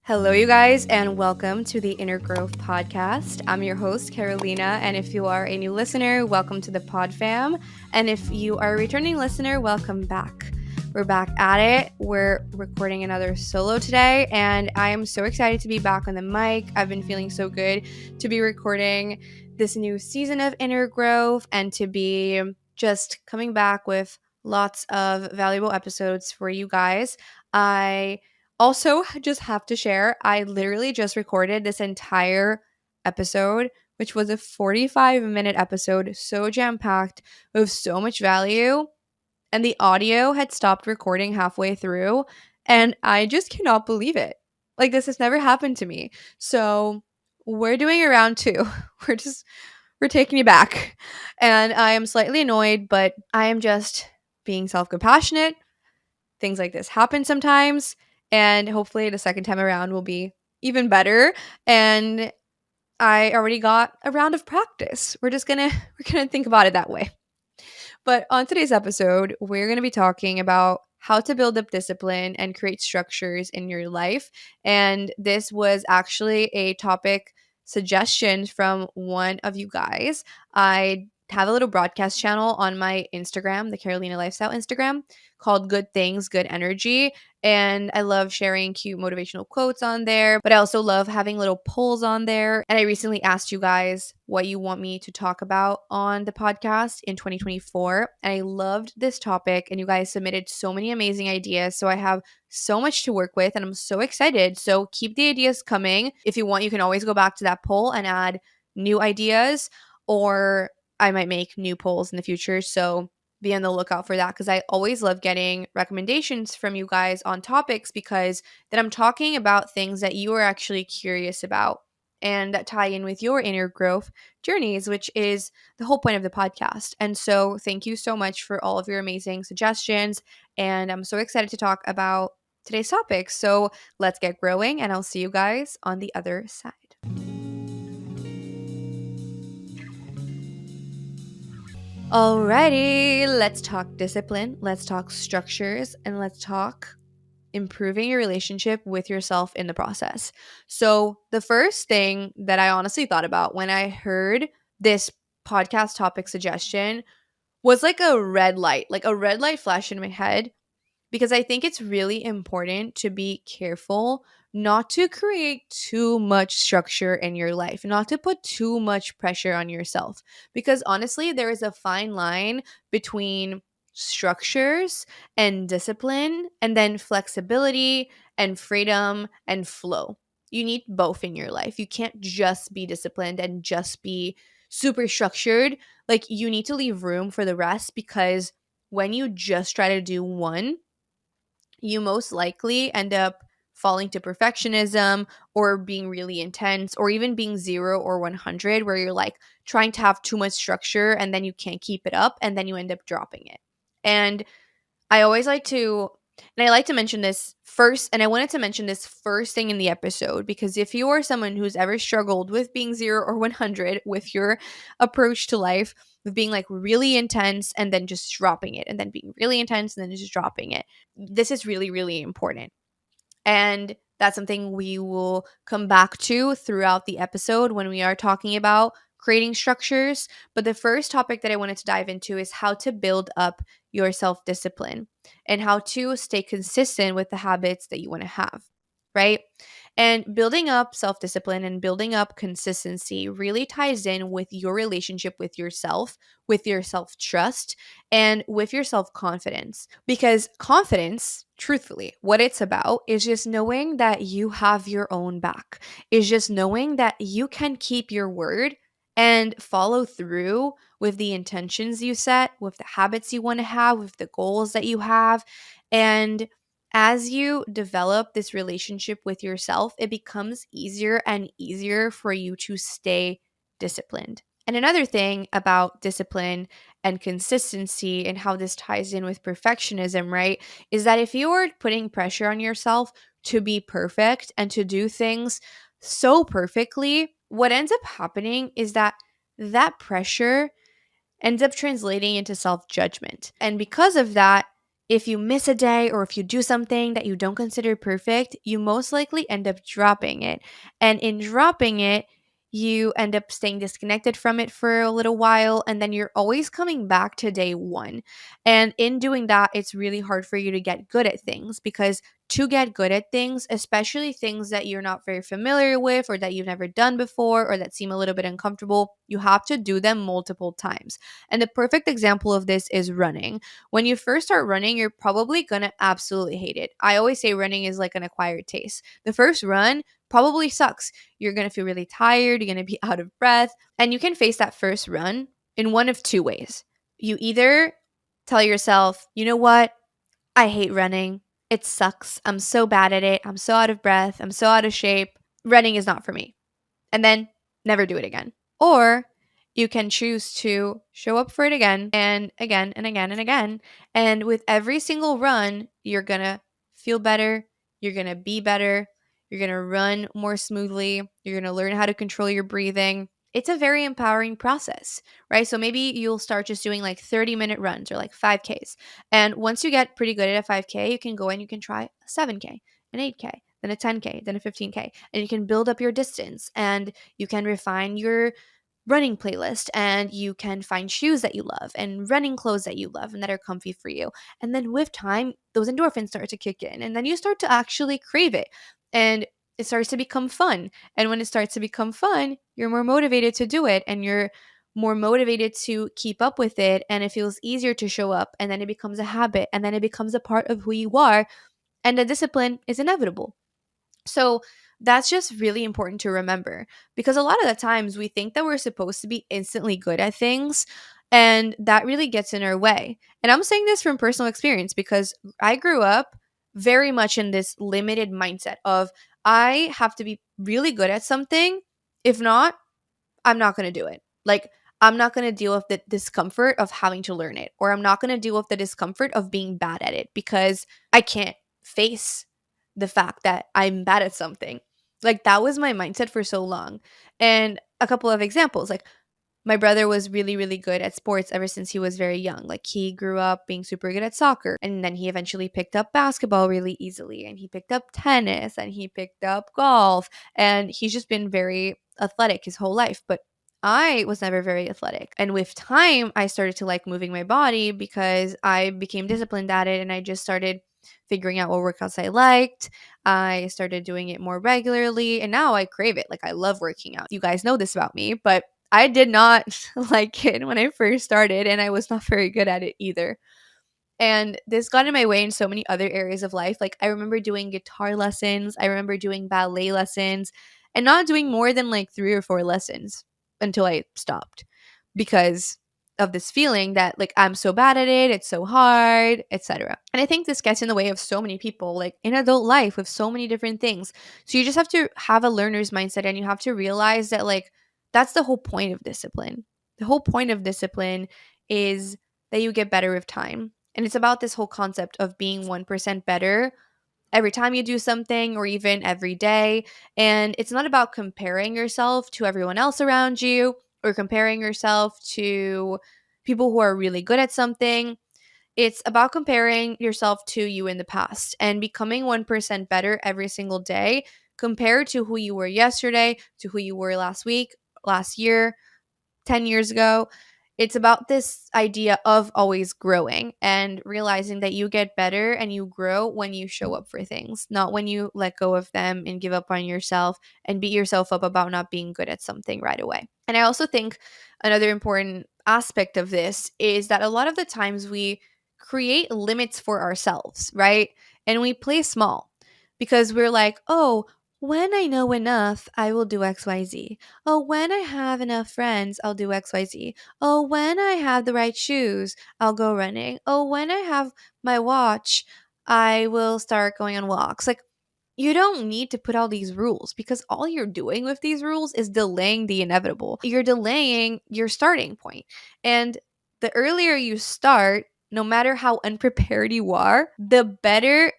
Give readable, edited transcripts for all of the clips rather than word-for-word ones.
Hello, you guys, and welcome to the Innergrowth podcast. I'm your host, Carolina, and if you are a new listener, welcome to the pod fam. And if you are a returning listener, welcome back. We're back at it. We're recording another solo today, and I am so excited to be back on the mic. I've been feeling so good to be recording this new season of Innergrowth and to be just coming back with lots of valuable episodes for you guys. I also just have to share, I literally just recorded this entire episode, which was a 45-minute episode, so jam-packed with so much value, and the audio had stopped recording halfway through, and I just cannot believe it. Like, this has never happened to me. So we're doing a round two. We're taking you back. And I am slightly annoyed, but I am just being self-compassionate. Things like this happen sometimes, and hopefully the second time around will be even better. And I already got a round of practice. We're gonna think about it that way. But on today's episode, we're going to be talking about how to build up discipline and create structures in your life. And this was actually a topic suggestion from one of you guys. I have a little broadcast channel on my Instagram, the Carolina Lifestyle Instagram, called Good Things, Good Energy. And I love sharing cute motivational quotes on there, but I also love having little polls on there. And I recently asked you guys what you want me to talk about on the podcast in 2024. And I loved this topic, and you guys submitted so many amazing ideas. So I have so much to work with, and I'm so excited. So keep the ideas coming. If you want, you can always go back to that poll and add new ideas, or I might make new polls in the future. So be on the lookout for that, because I always love getting recommendations from you guys on topics, because then I'm talking about things that you are actually curious about and that tie in with your inner growth journeys, which is the whole point of the podcast. And so thank you so much for all of your amazing suggestions. And I'm so excited to talk about today's topic. So let's get growing, and I'll see you guys on the other side. Alrighty, let's talk discipline, let's talk structures, and let's talk improving your relationship with yourself in the process. So, the first thing that I honestly thought about when I heard this podcast topic suggestion was like a red light flashed in my head, because I think it's really important to be careful not to create too much structure in your life, not to put too much pressure on yourself. Because honestly, there is a fine line between structures and discipline, and then flexibility and freedom and flow. You need both in your life. You can't just be disciplined and just be super structured. Like, you need to leave room for the rest, because when you just try to do one, you most likely end up falling to perfectionism or being really intense, or even being 0 or 100, where you're like trying to have too much structure and then you can't keep it up, and then you end up dropping it. And I always like to, and I like to mention this first, and I wanted to mention this first thing in the episode, because if you are someone who's ever struggled with being 0 or 100 with your approach to life, with being like really intense and then just dropping it, and then being really intense and then just dropping it, this is really, really important. And that's something we will come back to throughout the episode when we are talking about creating structures. But the first topic that I wanted to dive into is how to build up your self-discipline and how to stay consistent with the habits that you want to have, right? And building up self-discipline and building up consistency really ties in with your relationship with yourself, with your self-trust, and with your self-confidence. Because confidence, truthfully, what it's about is just knowing that you have your own back, is just knowing that you can keep your word and follow through with the intentions you set, with the habits you want to have, with the goals that you have. And as you develop this relationship with yourself, it becomes easier and easier for you to stay disciplined. And another thing about discipline and consistency, and how this ties in with perfectionism, right, is that if you are putting pressure on yourself to be perfect and to do things so perfectly, what ends up happening is that that pressure ends up translating into self-judgment. And because of that, if you miss a day or if you do something that you don't consider perfect, you most likely end up dropping it. And in dropping it, you end up staying disconnected from it for a little while, and then you're always coming back to day one. And in doing that, it's really hard for you to get good at things, because to get good at things, especially things that you're not very familiar with or that you've never done before or that seem a little bit uncomfortable, you have to do them multiple times. And the perfect example of this is running. When you first start running, you're probably gonna absolutely hate it. I always say running is like an acquired taste. The first run probably sucks. You're gonna feel really tired, you're gonna be out of breath, and you can face that first run in one of two ways. You either tell yourself, you know what? I hate running. It sucks. I'm so bad at it. I'm so out of breath. I'm so out of shape. Running is not for me. And then never do it again. Or you can choose to show up for it again and again and again and again. And with every single run, you're going to feel better. You're going to be better. You're going to run more smoothly. You're going to learn how to control your breathing. It's a very empowering process, right? So maybe you'll start just doing like 30-minute runs or like 5Ks. And once you get pretty good at a 5K, you can go and you can try a 7K, an 8K, then a 10K, then a 15K, and you can build up your distance, and you can refine your running playlist, and you can find shoes that you love and running clothes that you love and that are comfy for you. And then with time, those endorphins start to kick in, and then you start to actually crave it. And it starts to become fun. And when it starts to become fun, you're more motivated to do it, and you're more motivated to keep up with it, and it feels easier to show up, and then it becomes a habit, and then it becomes a part of who you are, and the discipline is inevitable. So that's just really important to remember, because a lot of the times we think that we're supposed to be instantly good at things, and that really gets in our way. And I'm saying this from personal experience because I grew up very much in this limited mindset of I have to be really good at something. If not, I'm not going to do it. Like, I'm not going to deal with the discomfort of having to learn it, or I'm not going to deal with the discomfort of being bad at it because I can't face the fact that I'm bad at something. Like, that was my mindset for so long. And a couple of examples, like, my brother was really, really good at sports ever since he was very young. Like, he grew up being super good at soccer, and then he eventually picked up basketball really easily, and he picked up tennis, and he picked up golf, and he's just been very athletic his whole life. But I was never very athletic. And with time, I started to like moving my body because I became disciplined at it, and I just started figuring out what workouts I liked. I started doing it more regularly, and now I crave it. Like, I love working out. You guys know this about me, but I did not like it when I first started, and I was not very good at it either. And this got in my way in so many other areas of life. Like, I remember doing guitar lessons, I remember doing ballet lessons, and not doing more than like 3 or 4 lessons until I stopped, because of this feeling that like I'm so bad at it, it's so hard, etc. And I think this gets in the way of so many people, like in adult life, with so many different things. So you just have to have a learner's mindset, and you have to realize that like that's the whole point of discipline. The whole point of discipline is that you get better with time. And it's about this whole concept of being 1% better every time you do something, or even every day. And it's not about comparing yourself to everyone else around you, or comparing yourself to people who are really good at something. It's about comparing yourself to you in the past and becoming 1% better every single day compared to who you were yesterday, to who you were last week, last year, 10 years ago. It's about this idea of always growing and realizing that you get better and you grow when you show up for things, not when you let go of them and give up on yourself and beat yourself up about not being good at something right away. And I also think another important aspect of this is that a lot of the times we create limits for ourselves, right? And we play small because we're like, oh, when I know enough, I will do XYZ. Oh, when I have enough friends, I'll do XYZ. Oh, when I have the right shoes, I'll go running. Oh, when I have my watch, I will start going on walks. Like, you don't need to put all these rules, because all you're doing with these rules is delaying the inevitable. You're delaying your starting point. And the earlier you start, no matter how unprepared you are, the better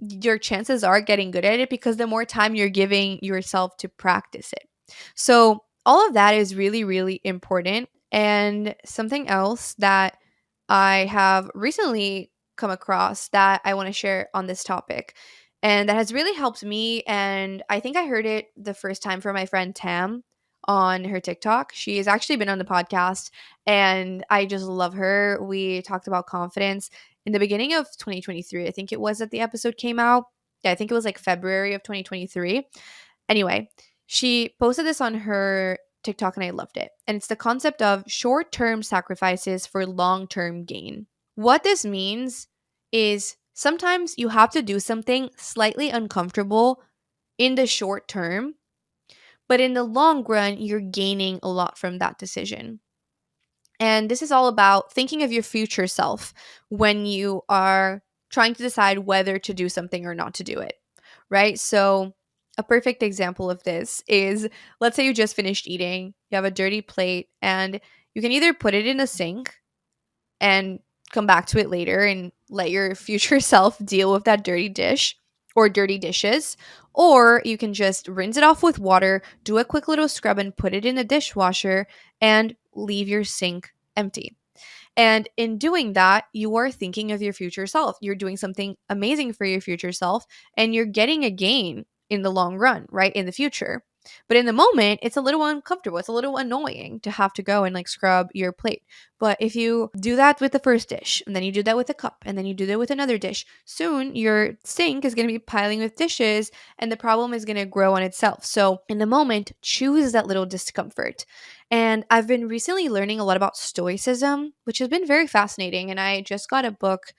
your chances are getting good at it, because the more time you're giving yourself to practice it. So, all of that is really, really important. And something else that I have recently come across that I want to share on this topic. And that has really helped me. And I think I heard it the first time from my friend Tam on her TikTok. She has actually been on the podcast and I just love her. We talked about confidence in the beginning of 2023. I think it was that the episode came out. Yeah, I think it was like February of 2023. Anyway, she posted this on her TikTok and I loved it. And it's the concept of short term sacrifices for long term gain. What this means is sometimes you have to do something slightly uncomfortable in the short term, but in the long run, you're gaining a lot from that decision. And this is all about thinking of your future self when you are trying to decide whether to do something or not to do it, right? So, a perfect example of this is, let's say you just finished eating, you have a dirty plate, and you can either put it in a sink and come back to it later and let your future self deal with that dirty dish or dirty dishes. Or you can just rinse it off with water, do a quick little scrub, and put it in the dishwasher and leave your sink empty. And in doing that, you are thinking of your future self. You're doing something amazing for your future self, and you're getting a gain in the long run, right? In the future. But in the moment, it's a little uncomfortable. It's a little annoying to have to go and like scrub your plate. But if you do that with the first dish, and then you do that with a cup, and then you do that with another dish, soon your sink is going to be piling with dishes and the problem is going to grow on itself. So in the moment, choose that little discomfort. And I've been recently learning a lot about stoicism, which has been very fascinating. And I just got a book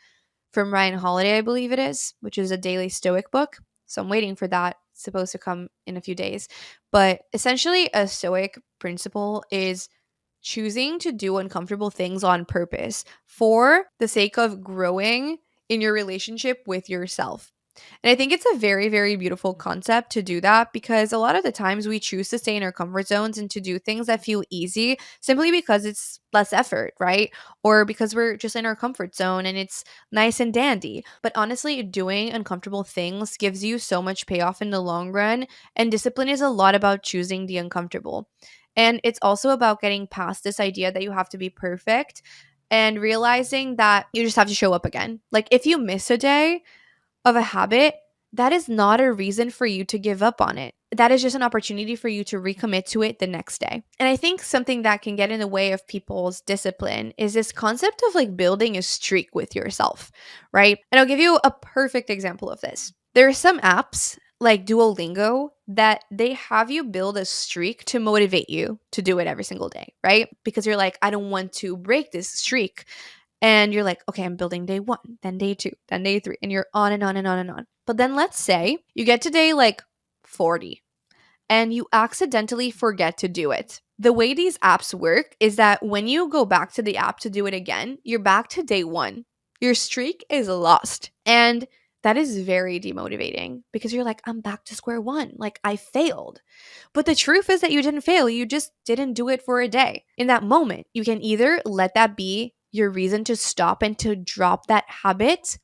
from Ryan Holiday, I believe it is, which is a daily stoic book. So I'm waiting for that. It's supposed to come in a few days. But essentially, a stoic principle is choosing to do uncomfortable things on purpose for the sake of growing in your relationship with yourself. And I think it's a very, very beautiful concept to do that because a lot of the times we choose to stay in our comfort zones and to do things that feel easy simply because it's less effort, right? Or because we're just in our comfort zone and it's nice and dandy. But honestly, doing uncomfortable things gives you so much payoff in the long run. And discipline is a lot about choosing the uncomfortable. And it's also about getting past this idea that you have to be perfect and realizing that you just have to show up again. Like if you miss a day, of a habit, that is not a reason for you to give up on it. That is just an opportunity for you to recommit to it the next day. And I think something that can get in the way of people's discipline is this concept of like building a streak with yourself, right? And I'll give you a perfect example of this. There are some apps like Duolingo that they have you build a streak to motivate you to do it every single day, right? Because you're like, I don't want to break this streak. And you're like, okay, I'm building day one, then day two, then day three, and you're on and on and on and on. But then let's say you get to day like 40 and you accidentally forget to do it. The way these apps work is that when you go back to the app to do it again, you're back to day one. Your streak is lost. And that is very demotivating because you're like, I'm back to square one. Like, I failed. But the truth is that you didn't fail. You just didn't do it for a day. In that moment, you can either let that be your reason to stop and to drop that habit,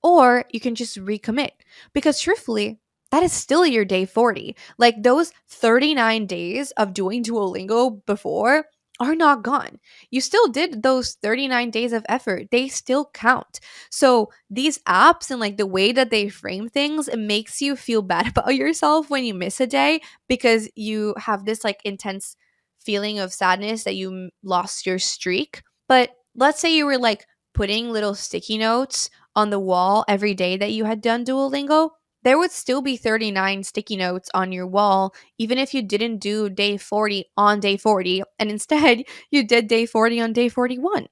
or you can just recommit. Because truthfully, that is still your day 40. Like those 39 days of doing Duolingo before are not gone. You still did those 39 days of effort. They still count. So these apps and like the way that they frame things, it makes you feel bad about yourself when you miss a day because you have this like intense feeling of sadness that you lost your streak. But let's say you were like putting little sticky notes on the wall every day that you had done Duolingo, there would still be 39 sticky notes on your wall, even if you didn't do day 40 on day 40, and instead you did day 40 on day 41.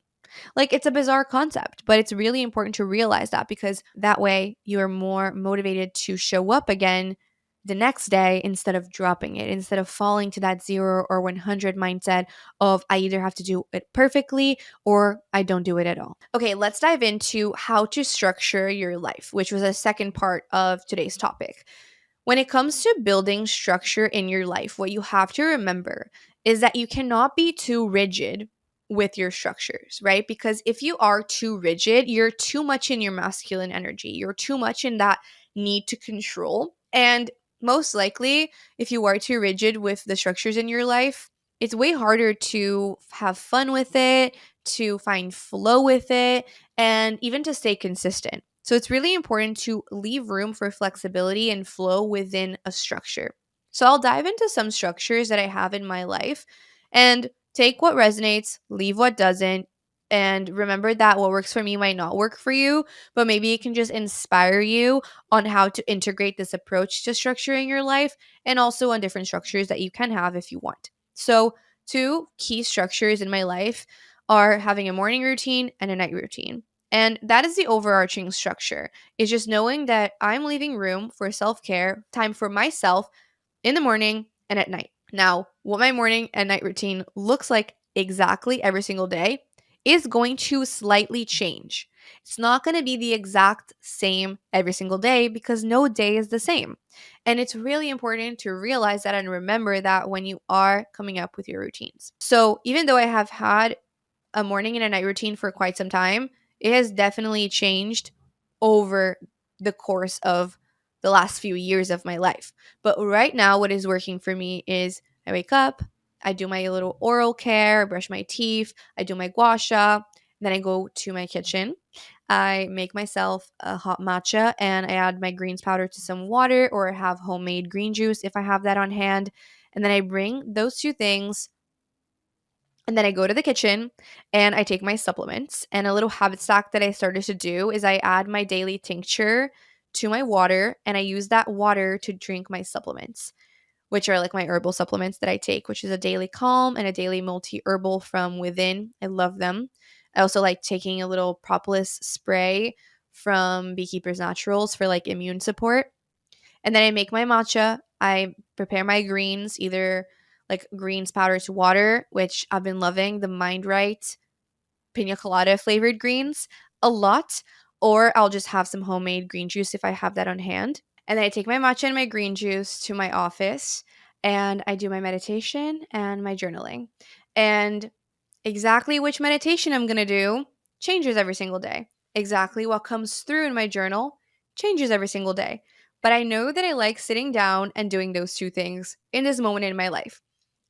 Like it's a bizarre concept, but it's really important to realize that because that way you are more motivated to show up again the next day instead of dropping it, instead of falling to that 0 or 100 mindset of I either have to do it perfectly or I don't do it at all. Okay, let's dive into how to structure your life, which was a second part of today's topic. When it comes to building structure in your life, what you have to remember is that you cannot be too rigid with your structures, right? Because if you are too rigid, you're too much in your masculine energy. You're too much in that need to control. And most likely, if you are too rigid with the structures in your life, it's way harder to have fun with it, to find flow with it, and even to stay consistent. So it's really important to leave room for flexibility and flow within a structure. So I'll dive into some structures that I have in my life and take what resonates, leave what doesn't, and remember that what works for me might not work for you, but maybe it can just inspire you on how to integrate this approach to structuring your life and also on different structures that you can have if you want. So, two key structures in my life are having a morning routine and a night routine. And that is the overarching structure. Is just knowing that I'm leaving room for self-care, time for myself in the morning and at night. Now, what my morning and night routine looks like exactly every single day is going to slightly change. It's not going to be the exact same every single day because no day is the same. And it's really important to realize that and remember that when you are coming up with your routines. So, even though I have had a morning and a night routine for quite some time, it has definitely changed over the course of the last few years of my life. But right now, what is working for me is I wake up, I do my little oral care, brush my teeth, I do my gua sha, then I go to my kitchen. I make myself a hot matcha and I add my greens powder to some water or I have homemade green juice if I have that on hand. And then I bring those two things and then I go to the kitchen and I take my supplements. And a little habit stack that I started to do is I add my daily tincture to my water and I use that water to drink my supplements, which are like my herbal supplements that I take, which is a daily calm and a daily multi herbal from within. I love them. I also like taking a little propolis spray from Beekeeper's Naturals for like immune support. And then I make my matcha. I prepare my greens, either like greens powder to water, which I've been loving, the Mind Right pina colada flavored greens a lot, or I'll just have some homemade green juice if I have that on hand. And then I take my matcha and my green juice to my office and I do my meditation and my journaling. And exactly which meditation I'm going to do changes every single day. Exactly what comes through in my journal changes every single day. But I know that I like sitting down and doing those two things in this moment in my life.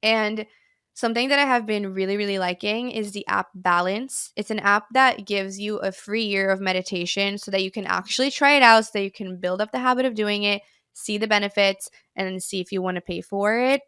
And something that I have been really, really liking is the app Balance. It's an app that gives you a free year of meditation so that you can actually try it out, so that you can build up the habit of doing it, see the benefits, and then see if you want to pay for it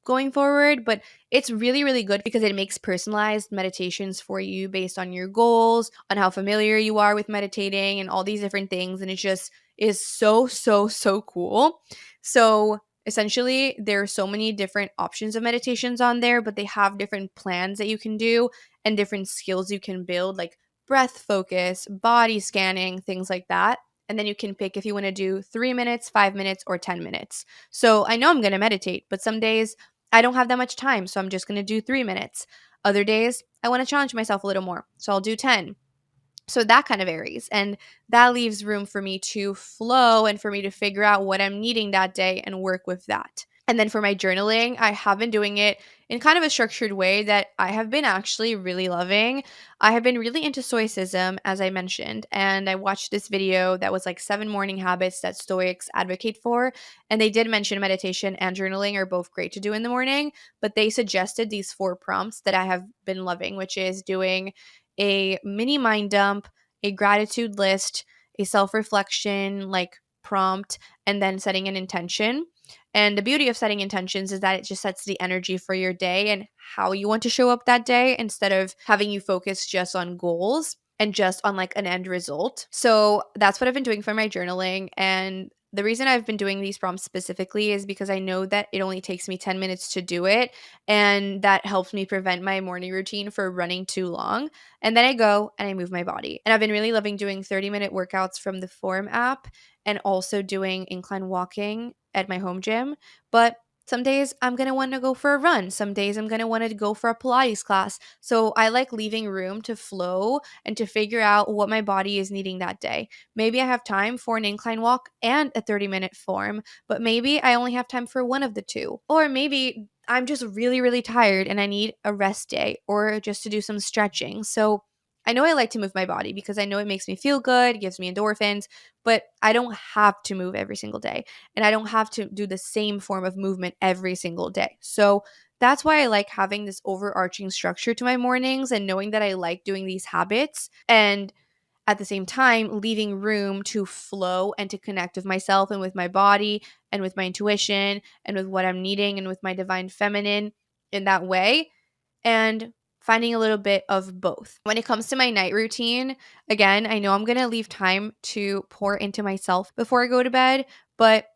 going forward. But it's really, really good because it makes personalized meditations for you based on your goals, on how familiar you are with meditating, and all these different things. And it just is so, so, so cool. So essentially, there are so many different options of meditations on there, but they have different plans that you can do and different skills you can build, like breath focus, body scanning, things like that. And then you can pick if you want to do 3 minutes, 5 minutes, or 10 minutes. So I know I'm going to meditate, but some days I don't have that much time, so I'm just going to do 3 minutes. Other days, I want to challenge myself a little more, so I'll do 10. So that kind of varies. And that leaves room for me to flow and for me to figure out what I'm needing that day and work with that. And then for my journaling, I have been doing it in kind of a structured way that I have been actually really loving. I have been really into Stoicism, as I mentioned, and I watched this video that was like 7 morning habits that Stoics advocate for. And they did mention meditation and journaling are both great to do in the morning, but they suggested these 4 prompts that I have been loving, which is doing a mini mind dump, a gratitude list, a self reflection like prompt, and then setting an intention. And the beauty of setting intentions is that it just sets the energy for your day and how you want to show up that day instead of having you focus just on goals and just on like an end result. So that's what I've been doing for my journaling. And the reason I've been doing these prompts specifically is because I know that it only takes me 10 minutes to do it. And that helps me prevent my morning routine for running too long. And then I go and I move my body. And I've been really loving doing 30-minute workouts from the Form app and also doing incline walking at my home gym. But some days I'm going to want to go for a run. Some days I'm going to want to go for a Pilates class. So I like leaving room to flow and to figure out what my body is needing that day. Maybe I have time for an incline walk and a 30-minute form, but maybe I only have time for one of the two. Or maybe I'm just really, really tired and I need a rest day or just to do some stretching. So I know I like to move my body because I know it makes me feel good, gives me endorphins, but I don't have to move every single day and I don't have to do the same form of movement every single day. So that's why I like having this overarching structure to my mornings and knowing that I like doing these habits. And at the same time, leaving room to flow and to connect with myself and with my body and with my intuition and with what I'm needing and with my divine feminine in that way, and finding a little bit of both. When it comes to my night routine, again, I know I'm going to leave time to pour into myself before I go to bed, but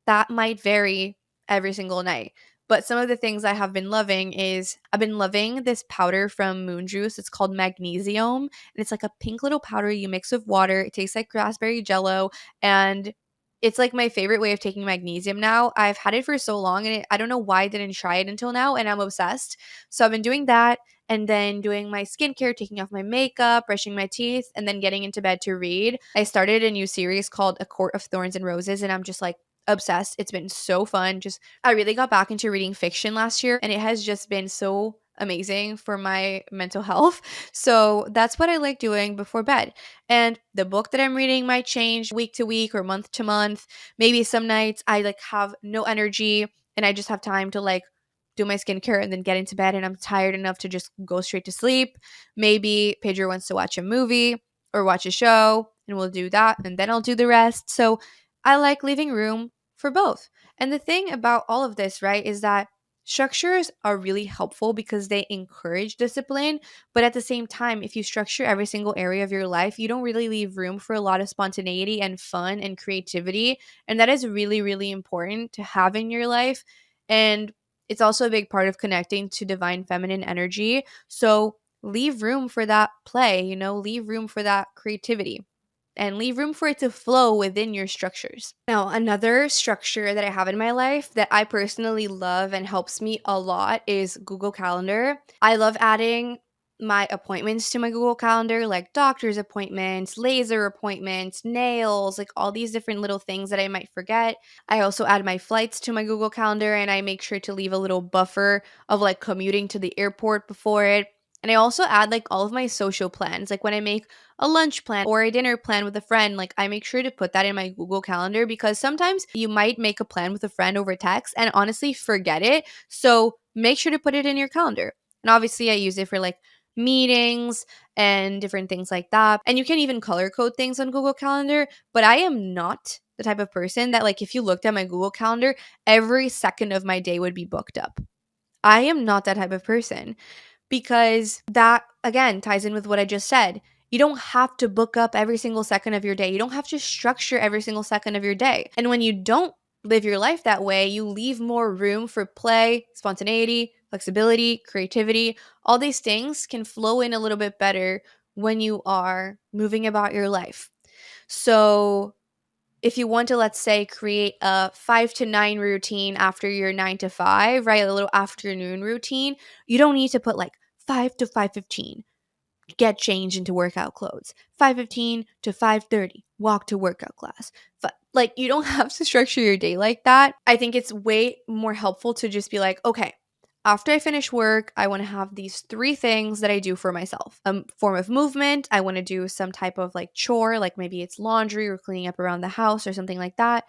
that might vary every single night. But some of the things I have been loving is I've been loving this powder from Moon Juice. It's called Magnesium, and it's like a pink little powder you mix with water. It tastes like raspberry jello, and it's like my favorite way of taking magnesium now. I've had it for so long, and I don't know why I didn't try it until now, and I'm obsessed. So I've been doing that, and then doing my skincare, taking off my makeup, brushing my teeth, and then getting into bed to read. I started a new series called A Court of Thorns and Roses, and I'm just like obsessed. It's been so fun. Just I really got back into reading fiction last year, and it has just been so amazing for my mental health. So that's what I like doing before bed. And the book that I'm reading might change week to week or month to month. Maybe some nights I like have no energy and I just have time to like do my skincare and then get into bed and I'm tired enough to just go straight to sleep. Maybe Pedro wants to watch a movie or watch a show and we'll do that and then I'll do the rest. So I like leaving room for both. And the thing about all of this, right, is that structures are really helpful because they encourage discipline. But at the same time, if you structure every single area of your life, you don't really leave room for a lot of spontaneity and fun and creativity. And that is really, really important to have in your life. And it's also a big part of connecting to divine feminine energy. So leave room for that play, leave room for that creativity and leave room for it to flow within your structures. Now, another structure that I have in my life that I personally love and helps me a lot is Google Calendar. I love adding my appointments to my Google Calendar, like doctor's appointments, laser appointments, nails, like all these different little things that I might forget. I also add my flights to my Google Calendar and I make sure to leave a little buffer of like commuting to the airport before it. And I also add like all of my social plans. Like when I make a lunch plan or a dinner plan with a friend, like I make sure to put that in my Google Calendar because sometimes you might make a plan with a friend over text and honestly forget it. So make sure to put it in your calendar. And obviously, I use it for like meetings and different things like that. And you can even color code things on Google Calendar. But I am not the type of person that, like, if you looked at my Google Calendar, every second of my day would be booked up. I am not that type of person because that again ties in with what I just said. You don't have to book up every single second of your day. You don't have to structure every single second of your day. And when you don't live your life that way, you leave more room for play, spontaneity, flexibility, creativity. All these things can flow in a little bit better when you are moving about your life. So, if you want to, let's say, create a 5 to 9 routine after your 9 to 5, right? A little afternoon routine, you don't need to put like 5 to 5:15, get changed into workout clothes. 5:15 to 5:30, walk to workout class. Like, you don't have to structure your day like that. I think it's way more helpful to just be like, okay, after I finish work, I want to have these 3 things that I do for myself. A form of movement. I want to do some type of like chore, like maybe it's laundry or cleaning up around the house or something like that,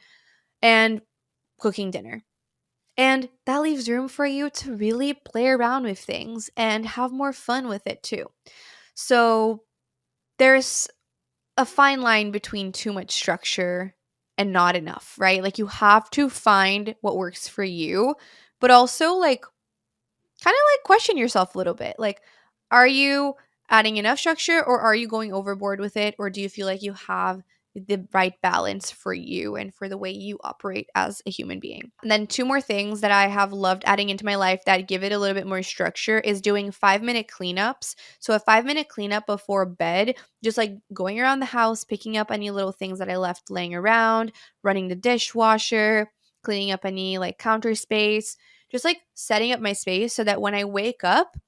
and cooking dinner. And that leaves room for you to really play around with things and have more fun with it too. So there's a fine line between too much structure and not enough, right? Like you have to find what works for you, but also like kind of like question yourself a little bit. Like, are you adding enough structure or are you going overboard with it? Or do you feel like you have the right balance for you and for the way you operate as a human being? And then 2 more things that I have loved adding into my life that give it a little bit more structure is doing 5-minute cleanups. So a 5-minute cleanup before bed, just like going around the house, picking up any little things that I left laying around, running the dishwasher, cleaning up any like counter space, just like setting up my space so that when I wake up,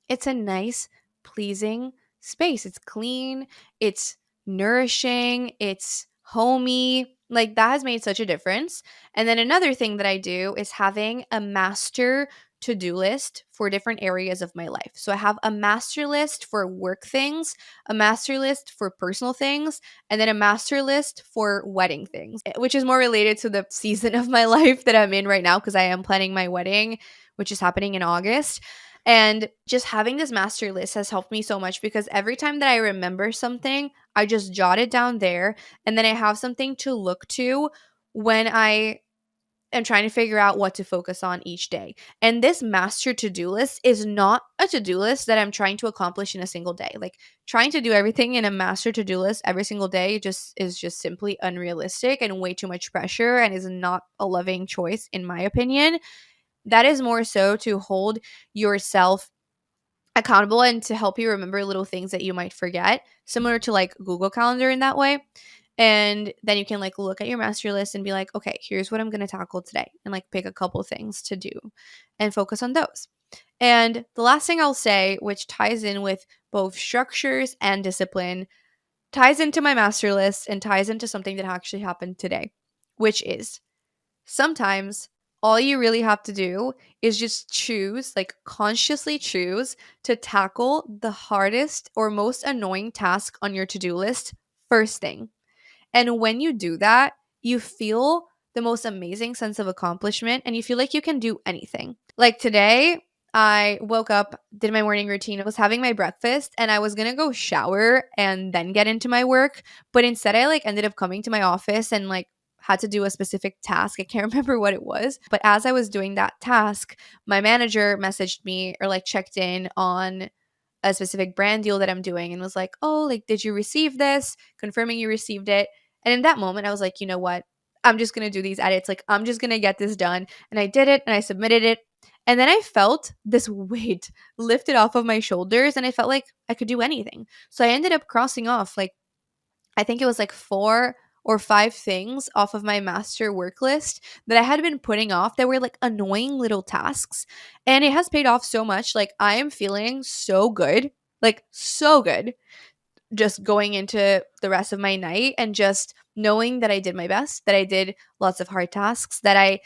it's a nice, pleasing space. It's clean, it's nourishing, it's homey. Like that has made such a difference. And then another thing that I do is having a master to-do list for different areas of my life. So I have a master list for work things, a master list for personal things, and then a master list for wedding things, which is more related to the season of my life that I'm in right now because I am planning my wedding, which is happening in August. And just having this master list has helped me so much because every time that I remember something, I just jot it down there, and then I have something to look to when I am trying to figure out what to focus on each day. And this master to-do list is not a to-do list that I'm trying to accomplish in a single day. Like trying to do everything in a master to-do list every single day is just simply unrealistic and way too much pressure and is not a loving choice in my opinion. That is more so to hold yourself accountable and to help you remember little things that you might forget, similar to like Google Calendar in that way. And then you can like look at your master list and be like, okay, here's what I'm going to tackle today, and like pick a couple things to do and focus on those. And the last thing I'll say, which ties in with both structures and discipline, ties into my master list and ties into something that actually happened today, which is sometimes all you really have to do is just choose, like consciously choose to tackle the hardest or most annoying task on your to-do list first thing. And when you do that, you feel the most amazing sense of accomplishment and you feel like you can do anything. Like today, I woke up, did my morning routine, I was having my breakfast, and I was gonna go shower and then get into my work. But instead, I like ended up coming to my office and like had to do a specific task. I can't remember what it was. But as I was doing that task, my manager messaged me or like checked in on a specific brand deal that I'm doing and was like, oh, like, did you receive this? Confirming you received it. And in that moment, I was like, you know what? I'm just going to do these edits. Like, I'm just going to get this done. And I did it and I submitted it. And then I felt this weight lifted off of my shoulders and I felt like I could do anything. So I ended up crossing off like, I think it was like 4 or 5 things off of my master work list that I had been putting off that were like annoying little tasks. And it has paid off so much. Like, I am feeling so good, like, so good, just going into the rest of my night and just knowing that I did my best, that I did lots of hard tasks, that I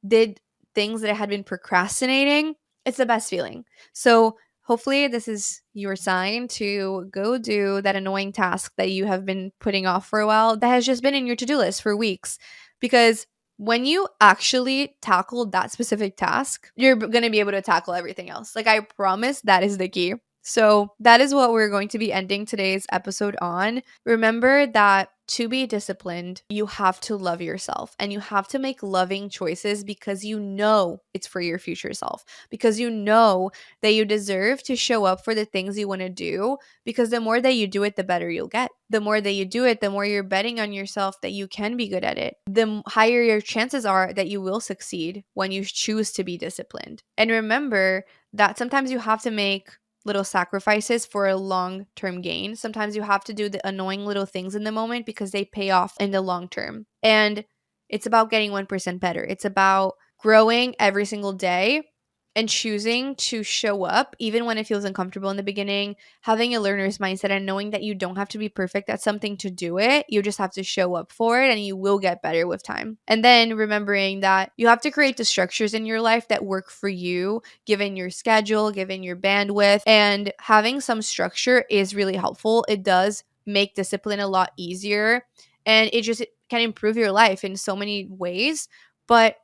did things that I had been procrastinating. It's the best feeling. So hopefully this is your sign to go do that annoying task that you have been putting off for a while that has just been in your to-do list for weeks. Because when you actually tackle that specific task, you're going to be able to tackle everything else. Like, I promise that is the key. So that is what we're going to be ending today's episode on. Remember that to be disciplined, you have to love yourself and you have to make loving choices because you know it's for your future self, because you know that you deserve to show up for the things you want to do, because the more that you do it, the better you'll get. The more that you do it, the more you're betting on yourself that you can be good at it. The higher your chances are that you will succeed when you choose to be disciplined. And remember that sometimes you have to make little sacrifices for a long-term gain. Sometimes you have to do the annoying little things in the moment because they pay off in the long term. And it's about getting 1% better. It's about growing every single day and choosing to show up even when it feels uncomfortable in the beginning, having a learner's mindset and knowing that you don't have to be perfect at something to do it. You just have to show up for it and you will get better with time. And then remembering that you have to create the structures in your life that work for you, given your schedule, given your bandwidth, and having some structure is really helpful. It does make discipline a lot easier and it just can improve your life in so many ways. But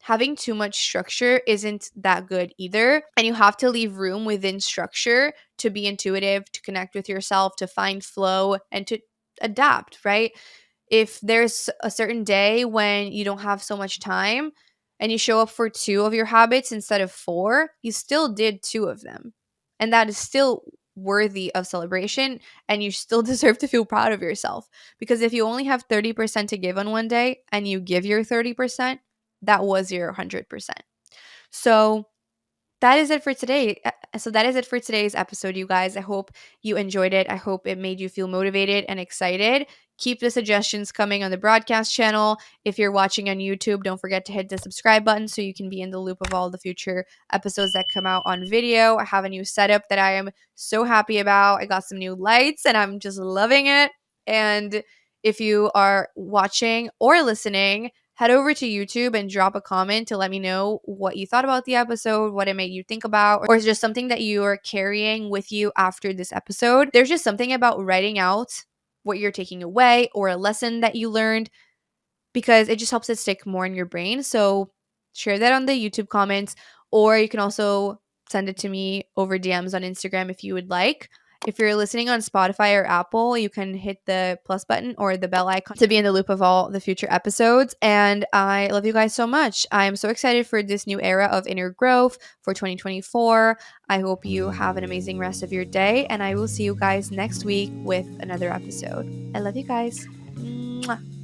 having too much structure isn't that good either. And you have to leave room within structure to be intuitive, to connect with yourself, to find flow, and to adapt, right? If there's a certain day when you don't have so much time and you show up for 2 of your habits instead of 4, you still did 2 of them. And that is still worthy of celebration and you still deserve to feel proud of yourself. Because if you only have 30% to give on one day and you give your 30%, that was your 100%. So that is it for today. That is it for today's episode, you guys. I hope you enjoyed it. I hope it made you feel motivated and excited. Keep the suggestions coming on the broadcast channel. If you're watching on YouTube, don't forget to hit the subscribe button so you can be in the loop of all the future episodes that come out on video. I have a new setup that I am so happy about. I got some new lights and I'm just loving it. And if you are watching or listening, head over to YouTube and drop a comment to let me know what you thought about the episode, what it made you think about, or is just something that you are carrying with you after this episode. There's just something about writing out what you're taking away or a lesson that you learned, because it just helps it stick more in your brain. So share that on the YouTube comments, or you can also send it to me over DMs on Instagram if you would like. If you're listening on Spotify or Apple, you can hit the plus button or the bell icon to be in the loop of all the future episodes. And I love you guys so much. I'm so excited for this new era of inner growth for 2024. I hope you have an amazing rest of your day, and I will see you guys next week with another episode. I love you guys. Mwah.